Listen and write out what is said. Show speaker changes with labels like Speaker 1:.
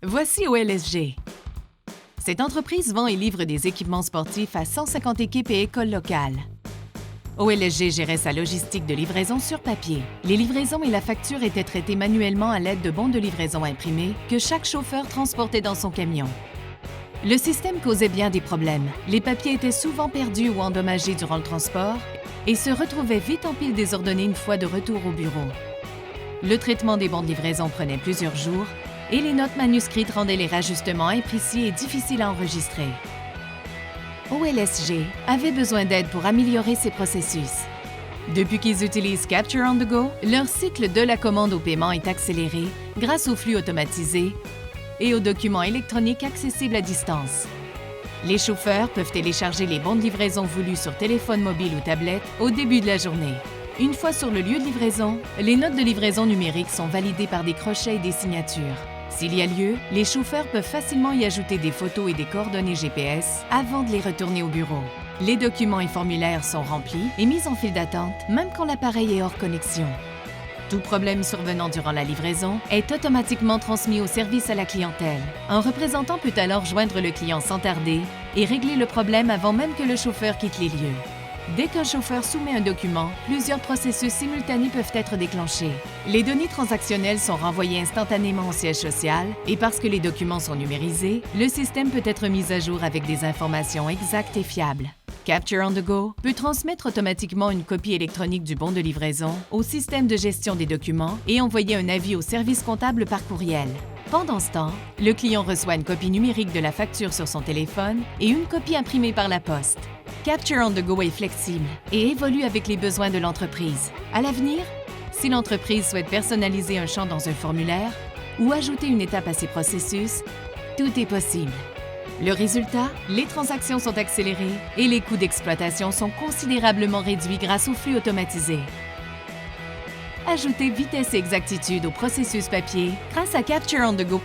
Speaker 1: Voici OLSG. Cette entreprise vend et livre des équipements sportifs à 150 équipes et écoles locales. OLSG gérait sa logistique de livraison sur papier. Les livraisons et la facture étaient traitées manuellement à l'aide de bons de livraison imprimés que chaque chauffeur transportait dans son camion. Le système causait bien des problèmes. Les papiers étaient souvent perdus ou endommagés durant le transport et se retrouvaient vite en piles désordonnées une fois de retour au bureau. Le traitement des bons de livraison prenait plusieurs jours et les notes manuscrites rendaient les rajustements imprécis et difficiles à enregistrer. OLSG avait besoin d'aide pour améliorer ses processus. Depuis qu'ils utilisent Capture on the Go, leur cycle de la commande au paiement est accéléré grâce au flux automatisé et aux documents électroniques accessibles à distance. Les chauffeurs peuvent télécharger les bons de livraison voulus sur téléphone mobile ou tablette au début de la journée. Une fois sur le lieu de livraison, les notes de livraison numériques sont validées par des crochets et des signatures. S'il y a lieu, les chauffeurs peuvent facilement y ajouter des photos et des coordonnées GPS avant de les retourner au bureau. Les documents et formulaires sont remplis et mis en file d'attente, même quand l'appareil est hors connexion. Tout problème survenant durant la livraison est automatiquement transmis au service à la clientèle. Un représentant peut alors joindre le client sans tarder et régler le problème avant même que le chauffeur quitte les lieux. Dès qu'un chauffeur soumet un document, plusieurs processus simultanés peuvent être déclenchés. Les données transactionnelles sont renvoyées instantanément au siège social et parce que les documents sont numérisés, le système peut être mis à jour avec des informations exactes et fiables. Capture on the Go peut transmettre automatiquement une copie électronique du bon de livraison au système de gestion des documents et envoyer un avis au service comptable par courriel. Pendant ce temps, le client reçoit une copie numérique de la facture sur son téléphone et une copie imprimée par la poste. Capture on the Go est flexible et évolue avec les besoins de l'entreprise. À l'avenir, si l'entreprise souhaite personnaliser un champ dans un formulaire ou ajouter une étape à ses processus, tout est possible. Le résultat, les transactions sont accélérées et les coûts d'exploitation sont considérablement réduits grâce au flux automatisé. Ajoutez vitesse et exactitude au processus papier grâce à Capture on the Go.